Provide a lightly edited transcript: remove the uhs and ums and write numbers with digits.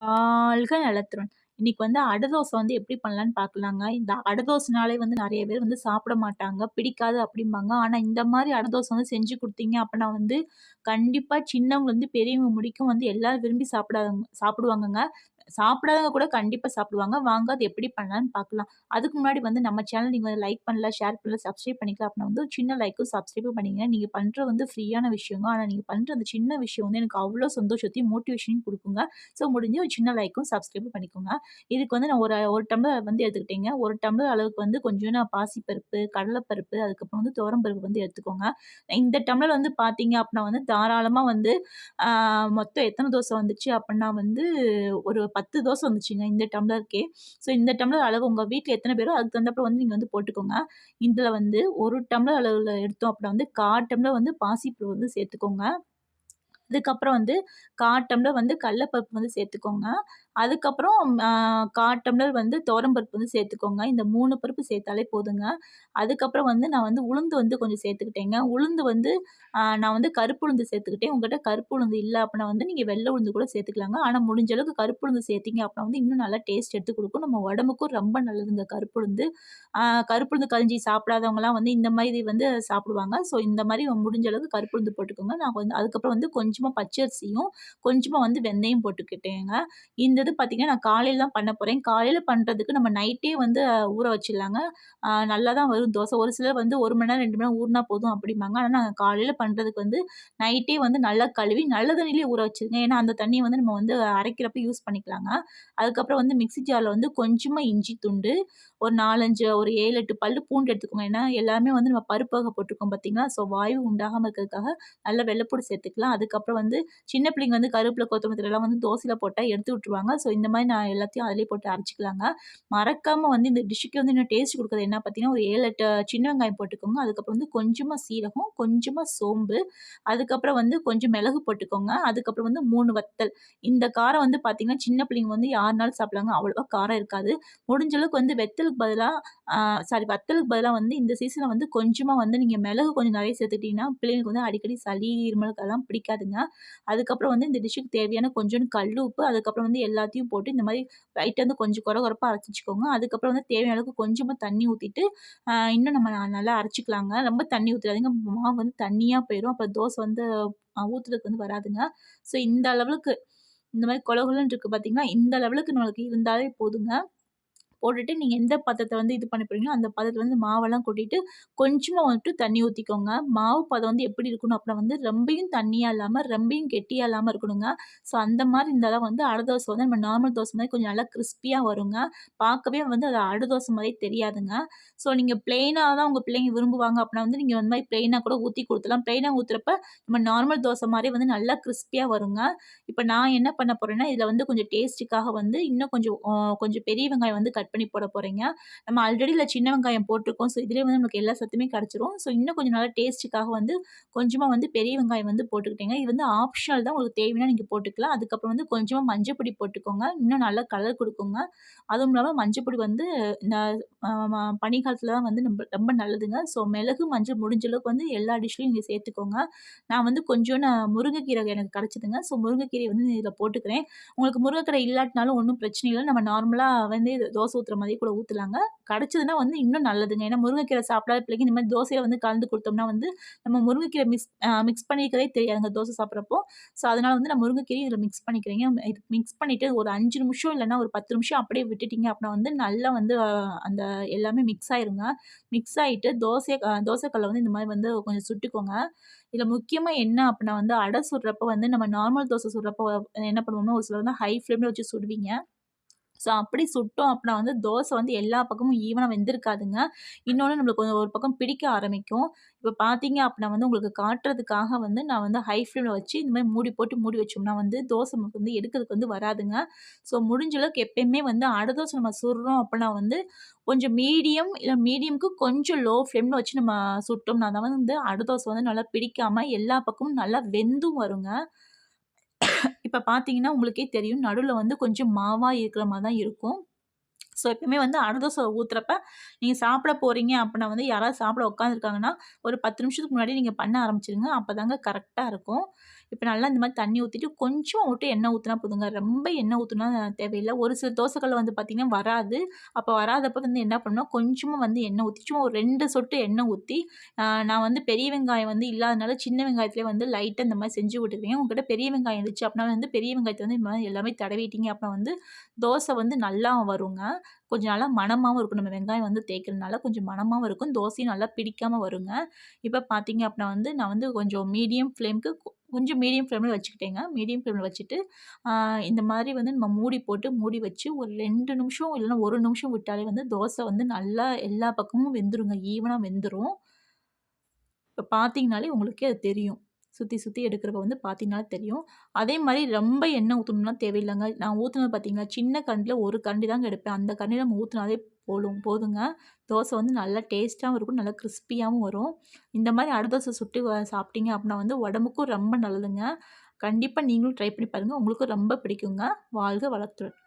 வாழ்க நலத்துடன். இன்னைக்கு வந்து அடை தோசை வந்து எப்படி பண்ணலான்னு பார்க்கலாங்க. இந்த அடை தோசைனாலே வந்து நெறைய பேர் வந்து சாப்பிட மாட்டாங்க. பிடிக்காது அப்படிம்பாங்க. ஆனா இந்த மாரி அடை தோசை வந்து செஞ்சு குடுத்தீங்க அப்பன்னா வந்து, கண்டிப்பா சின்னவங்கலருந்து பெரியவங்க முடிக்கும் வந்து எல்லாரும் விரும்பி சாப்பிடுவாங்கங்க. சாப்பிடாதவங்க கூட கண்டிப்பா சாப்பிடுவாங்க. வாங்க அது எப்படி பண்ணலான்னு பார்க்கலாம். அதுக்கு முன்னாடி வந்து நம்ம சேனல் நீங்க லைக் பண்ணல, ஷேர் பண்ணல, சப்ஸ்கிரைப் பண்ணிக்கல அப்படின்னா வந்து ஒரு சின்ன லைக்கும், சப்ஸ்கிரைபும் பண்ணிக்கங்க. நீங்க பண்றது வந்து ஃப்ரீயான விஷயங்க. ஆனா நீங்க பண்ற அந்த சின்ன விஷயம் வந்து எனக்கு அவ்ளோ சந்தோஷத்தையும், மோட்டிவேஷனையும் குடுக்குங்க. ஸோ முடிஞ்சு ஒரு சின்ன லைக்கும், சப்ஸ்கிரைபும் பண்ணிக்கோங்க. இதுக்கு வந்து நான் ஒரு 1 டம்ளர் வந்து எடுத்துக்கிட்டேங்க. 1 டம்ளர் அளவுக்கு வந்து கொஞ்சோண்டு பாசிப்பருப்பு, கடலைப்பருப்பு, அதுக்கப்புறம் வந்து துவரம் பருப்பு வந்து எடுத்துக்கோங்க. இந்த டம்ளர் வந்து பார்த்தீங்க அப்டின்னா வந்து தாராளமா வந்து ஆ மொத்தம் எத்தன தோசை வந்துச்சு அப்டின்னா வந்து ஒரு 10 தோசை வந்துச்சுங்க இந்த டம்ளருக்கே. ஸோ இந்த டம்ளர் அளவு உங்க வீட்ல எத்தன பேரோ அதுக்கு தகுந்தாப்புல வந்து நீங்க வந்து போட்டுக்கோங்க. இதுல வந்து 1 டம்ளர் அளவுல எடுத்தோம் அப்டின்னா வந்து 1/4 டம்ளர் வந்து பாசிப்பருப்பு வந்து சேர்த்துக்கோங்க. அதுக்கப்புறம் வந்து 1/4 டம்ளர் வந்து கடல பருப்பு வந்து சேர்த்துக்கோங்க. அதுக்கப்புறம் 1/4 டம்ளர் வந்து துவரம் பருப்பு வந்து சேர்த்துக்கோங்க. இந்த 3 பருப்பு சேர்த்தாலே போதுங்க. அதுக்கப்புறம் வந்து நான் வந்து உளுந்து வந்து கொஞ்சம் சேர்த்துக்கிட்டேங்க. உளுந்து வந்து நான் வந்து கருப்பு உளுந்து சேர்த்துக்கிட்டேன். உங்ககிட்ட கருப்பு உளுந்து இல்ல அப்டின்னா வந்து நீங்க வெள்ள உளுந்து கூட சேர்த்துக்கலாங்க. ஆனா முடிஞ்ச அளவுக்கு கருப்பு உளுந்து சேர்த்தீங்க அப்டின்னா வந்து இன்னும் நல்லா டேஸ்ட் எடுத்து குடுக்கும். நம்ம உடம்புக்கும் ரொம்ப நல்லதுங்க கருப்பு உளுந்து. ஆ கருப்பு உளுந்து கஞ்சி சாப்பிடாதவங்கலாம் வந்து இந்த மாரி வந்து சாப்பிடுவாங்க. ஸோ இந்த மாரி முடிஞ்ச அளவுக்கு கருப்பு உளுந்து போட்டுக்கோங்க. நான் வந்து அதுக்கப்புறம் வந்து கொஞ்சமா பச்சரிசியும், கொஞ்சமா வந்து வெந்தயம் போட்டுக்கிட்டேங்க. இந்த இது பார்த்தீங்கன்னா, நான் காலையில தான் பண்ண போறேன். காலையில பண்றதுக்கு நம்ம நைட்டே வந்து ஊற வச்சுடலாங்க. நல்லா தான் வரும் தோசை. ஒரு சிலர் வந்து 1 மணி நேரம், 2 மணி நேரம் ஊறுனா போதும் அப்படிம்பாங்க. ஆனா நான் காலையில பண்றதுக்கு வந்து நைட்டே வந்து நல்லா கழுவி நல்ல தண்ணீலயே ஊற வச்சுருங்க. ஏன்னா அந்த தண்ணிய வந்து நம்ம வந்து அரைக்கிறப்ப யூஸ் பண்ணிக்கலாங்க. அதுக்கப்புறம் வந்து மிக்ஸி ஜார்ல வந்து கொஞ்சமா இஞ்சி துண்டு, ஒரு 4, 5 ஒரு 7, 8 பல்லு பூண்டு எடுத்துக்கோங்க. ஏன்னா எல்லாமே வந்து நம்ம பருப்பு வகை போட்டுருக்கோம் பார்த்தீங்களா? ஸோ வாயு உண்டாகாம இருக்கிறதுக்காக நல்ல வெள்ளப்பூடு சேர்த்துக்கலாம். அதுக்கப்புறம் வந்து சின்ன பிள்ளைங்க வந்து கருவேப்பில, கொத்தமல்லி தழைலாம் வந்து தோசையில போட்டா எடுத்து விட்டுருவாங்க. ஸோ இந்த மாரி நான் எல்லாத்தையும் அதிலேயே போட்டு அரைச்சுக்கலாங்க. மறக்காம வந்து இந்த டிஷ்ஷுக்கு வந்து இன்னும் டேஸ்ட் குடுக்குறது என்ன பார்த்தீங்கன்னா, ஒரு 7, 8 சின்ன வெங்காயம் போட்டுக்கோங்க. அதுக்கப்புறம் வந்து கொஞ்சமா சீரகம், கொஞ்சமா சோம்பு, அதுக்கப்புறம் வந்து கொஞ்சம் மிளகு போட்டுக்கோங்க. அதுக்கப்புறம் வந்து 3 வத்தல். இந்த காரம் வந்து பார்த்தீங்கன்னா, சின்ன பிள்ளைங்க வந்து யாருனாலும் சாப்பிடலாங்க. அவ்வளவா காரம் இருக்காது. முடிஞ்ச அளவுக்கு வந்து வெத்தலுக்கு பதிலா ஆ சாரி வத்தலுக்கு பதிலா வந்து இந்த சீசன்ல வந்து கொஞ்சமா வந்து நீங்க மிளகு கொஞ்சம் நெறைய சேர்த்துக்கிட்டீங்கன்னா, பிள்ளைங்களுக்கு வந்து அடிக்கடி சளி, இருமல் அதெல்லாம் பிடிக்காதுங்க. அதுக்கப்புறம் வந்து இந்த டிஷ்ஷுக்கு தேவையான கொஞ்சோண்டு கல் உப்பு, அதுக்கப்புறம் வந்து எல்லாத்தையும் போட்டு இந்த மாரி லைட்டா வந்து கொஞ்சம் கொர கொரப்பா அரைச்சு வச்சுக்கோங்க. அதுக்கப்புறம் வந்து தேவையான அளவுக்கு கொஞ்சமா தண்ணி ஊத்திட்டு, இன்னும் நம்ம நல்லா அரைச்சுக்கலாங்க. ரொம்ப தண்ணி ஊத்துறாதீங்க. மாவு வந்து தண்ணியா போயிரும். அப்ப தோசை வந்து ஊத்துறதுக்கு வந்து வராதுங்க. ஸோ இந்த அளவுக்கு இந்த மாரி கொல கொலன்னு இருக்கு பார்த்தீங்களா? இந்த லெவலுக்கு நம்மளுக்கு இருந்தாலே போதுங்க. போட்டுட்டு நீங்க எந்த பாத்திரத்த வந்து இது பண்ண போறீங்களோ, அந்த பாத்திரத்துல வந்து மாவெல்லாம் கொட்டிட்டு, கொஞ்சமா வந்துட்டு தண்ணி ஊத்திக்கோங்க. மாவு பதம் வந்து எப்படி இருக்கணும் அப்டின்னா வந்து ரொம்பயும் தண்ணியா இல்லாம, ரொம்பயும் கெட்டியா இல்லாம இருக்கணுங்க. ஸோ அந்த மாரி இருந்தா தான் வந்து அடை தோசை வந்து நம்ம நார்மல் தோசை மாரி கொஞ்சம் நல்லா கிரிஸ்பியா வருங்க. பார்க்கவே வந்து அது அடை தோசை மாரியே தெரியாதுங்க. ஸோ நீங்க பிளெயினா தான் உங்க பிள்ளைங்க விரும்புவாங்க அப்டின்னா வந்து நீங்க அந்த மாரி பிளெயினா கூட ஊத்தி குடுத்துடலாம். பிளெயினா ஊத்துறப்ப நம்ம நார்மல் தோசை மாரியே வந்து நல்லா கிரிஸ்பியா வருங்க. இப்ப நான் என்ன பண்ண போறேன்னா, இதுல வந்து கொஞ்சம் டேஸ்ட்டுக்காக வந்து இன்னும் கொஞ்சம் பெரிய வெங்காயம் வந்து கட் பண்ணி போட போறேங்க. நம்ம ஆல்ரெடி இதுல சின்ன வெங்காயம் போட்டுருக்கோம். ஸோ இதுலயே வந்து நமக்கு எல்லா சத்துமே கிடைச்சிரும். ஸோ இன்னும் கொஞ்சம் நல்லா டேஸ்ட்டுக்காக வந்து கொஞ்சமா வந்து பெரிய வெங்காயம் வந்து போட்டுக்கிட்டேங்க. இது வந்து ஆப்ஷனல் தான். உங்களுக்கு தேவைன்னா நீங்க போட்டுக்கலாம். அதுக்கப்புறம் வந்து கொஞ்சமா மஞ்சள் பொடி போட்டுக்கோங்க. இன்னும் நல்லா கலர் குடுக்குங்க. அதுவும் இல்லாம மஞ்சள் பொடி வந்து இந்த அ ம பனிக்காலத்துல தான் வந்து ரொம்ப நல்லதுங்க. ஸோ மிளகு, மஞ்சள் முடிஞ்ச அளவுக்கு வந்து எல்லா டிஷ்லயும் நீங்க சேர்த்துக்கோங்க. நான் வந்து கொஞ்சோண்டு முருங்கைக்கீரை எனக்கு கிடைச்சதுங்க. ஸோ முருங்கைக்கீரைய வந்து இதில போட்டுக்கிறேன். உங்களுக்கு முருங்கைக்கீரை இல்லாட்டினாலும் ஒண்ணும் பிரச்சனை இல்ல. நம்ம நார்மலா வந்து இது தோசை ஊத்துற மாரியே கூட ஊத்தலாங்க. கிடைச்சதுன்னா வந்து இன்னும் நல்லதுங்க. ஏன்னா முருங்கைக்கீரை சாப்பிடாத பிள்ளைங்க இந்த மாரி தோசையில வந்து கலந்து குடுத்தோம்னா வந்து, நம்ம முருங்கைக்கீரை மிக்ஸ் பண்ணிக்கிறதே தெரியாதுங்க தோசை சாப்பிடுறப்போ. ஸோ அதனால வந்து நான் முருங்கைக்கீரைய இதில மிக்ஸ் பண்ணிக்கிறேங்க. இது மிக்ஸ் பண்ணிட்டு ஒரு 5 நிமிஷம் இல்லன்னா ஒரு 10 நிமிஷம் அப்படியே விட்டுட்டீங்க அப்படின்னா வந்து நல்லா வந்து அந்த எல்லாமே மிக்ஸ் ஆயிருங்க. மிக்ஸ் ஆயிட்டு தோசை கல்ல வந்து இந்த மாரி வந்து கொஞ்சம் சுட்டுக்கோங்க. இதுல முக்கியமா என்ன அப்டின்னா வந்து, அடை சுடுறப்ப வந்து நம்ம நார்மல் தோசை சுடுறப்போ என்ன பண்ணுவோம்னா, ஒரு சிலர் வந்து ஹை ஃப்ளேம்ல வச்சு சுடுவீங்க. ஸோ அப்படி சுட்டோம் அப்டின்னா வந்து தோசை வந்து எல்லா பக்கமும் ஈவனா வெந்திருக்காதுங்க. இன்னொன்னு நம்மளுக்கு கொஞ்சம் ஒரு பக்கம் பிடிக்க ஆரம்பிக்கும். இப்ப பார்த்தீங்க அப்டின்னா வந்து உங்களுக்கு காட்டுறதுக்காக வந்து நான் வந்து ஹை ஃப்ளேம்ல வச்சு இந்த மாரி மூடி போட்டு மூடி வச்சோம்னா வந்து தோசை நமக்கு வந்து எடுக்கிறதுக்கு வந்து வராதுங்க. ஸோ முடிஞ்ச அளவுக்கு எப்பயுமே வந்து அடை தோசை நம்ம சுடுறோம் அப்டின்னா வந்து கொஞ்சம் மீடியம் இல்ல மீடியம்க்கு கொஞ்சம் லோ ஃப்ளேம்ல வச்சு நம்ம சுட்டோம்னா தான் வந்து அடை தோசை வந்து நல்லா பிடிக்காம எல்லா பக்கமும் நல்லா வெந்தும் வருங்க. இப்ப பார்த்தீங்கன்னா, உங்களுக்கே தெரியும். நடுவுல வந்து கொஞ்சம் மாவா இருக்கிற மாரி தான் இருக்கும். ஸோ, எப்பவுமே வந்து அடை தோசை ஊத்துறப்ப, நீங்க சாப்பிட போறீங்க அப்டின்னா வந்து யாராவது சாப்பிட உட்காந்துருக்காங்கன்னா, ஒரு 10 நிமிஷத்துக்கு முன்னாடி நீங்க பண்ண ஆரம்பிச்சுருங்க. அப்பதாங்க கரெக்ட்டா இருக்கும். இப்ப நல்லா இந்த மாரி தண்ணி ஊத்திட்டு கொஞ்சம் மட்டும் எண்ணெய் ஊத்துனா போதுங்க. ரொம்ப எண்ணெய் ஊத்தணும்னா தேவையில்ல. ஒரு சில தோசைக்கல்ல வந்து பார்த்தீங்கன்னா வராது. அப்ப வராதப்ப வந்து என்ன பண்ணணும், கொஞ்சமா வந்து எண்ணெய் ஊத்தி, சும்மா ஒரு 2 சொட்டு எண்ணெய் ஊத்தி, நான் வந்து பெரிய வெங்காயம் வந்து இல்லாதனால சின்ன வெங்காயத்திலேயே வந்து லைட்டா இந்த மாரி செஞ்சு விட்டுக்கிறேன். உங்ககிட்ட பெரிய வெங்காயம் இருந்துச்சு அப்டினா வந்து பெரிய வெங்காயத்த வந்து இந்த மாரி எல்லாமே தடவிட்டீங்க அப்டினா வந்து தோசை வந்து நல்லா வருங்க. கொஞ்சம் நல்லா மணமாவும் இருக்கும். நம்ம வெங்காயம் வந்து தேய்க்கிறதுனால கொஞ்சம் மணமாவும் இருக்கும். தோசையும் நல்லா பிடிக்காம வருங்க. இப்ப பார்த்தீங்க அப்டினா வந்து நான் வந்து கொஞ்சம் மீடியம் ஃப்ளேம்க்கு கொஞ்சம் மீடியம் ஃப்ளேம்ல வச்சுக்கிட்டேங்க. மீடியம் ஃப்ளேம்ல வச்சுட்டு, ஆ இந்த மாரி வந்து நம்ம மூடி போட்டு மூடி வச்சு ஒரு 2 நிமிஷம் இல்லன்னா 1 நிமிஷம் விட்டாலே வந்து தோசை வந்து நல்லா எல்லா பக்கமும் வெந்துருங்க. ஈவனா வெந்துரும். இப்ப பார்த்தீங்கனாலே உங்களுக்கே அது தெரியும். சுத்தி, சுத்தி எடுக்கிறப்ப வந்து பார்த்தீங்கனாலே தெரியும். அதே மாரி ரொம்ப எண்ணெய் ஊத்தணும்லாம் தேவையில்லங்க. நான் ஊத்துனது பார்த்தீங்கன்னா, சின்ன கரண்டில 1 கரண்டி தாங்க எடுப்பேன். அந்த கரண்டில நம்ம ஊத்துனாலே போதுங்க. தோசை வந்து நல்லா டேஸ்ட்டாவும் இருக்கும். நல்லா கிரிஸ்பியாவும் வரும். இந்த மாரி அடை தோசை சுட்டு சாப்பிட்டீங்க அப்டினா வந்து உடம்புக்கும் ரொம்ப நல்லதுங்க. கண்டிப்பா நீங்களும் ட்ரை பண்ணி பாருங்க. உங்களுக்கும் ரொம்ப பிடிக்குங்க. வாழ்க வளத்துடன்!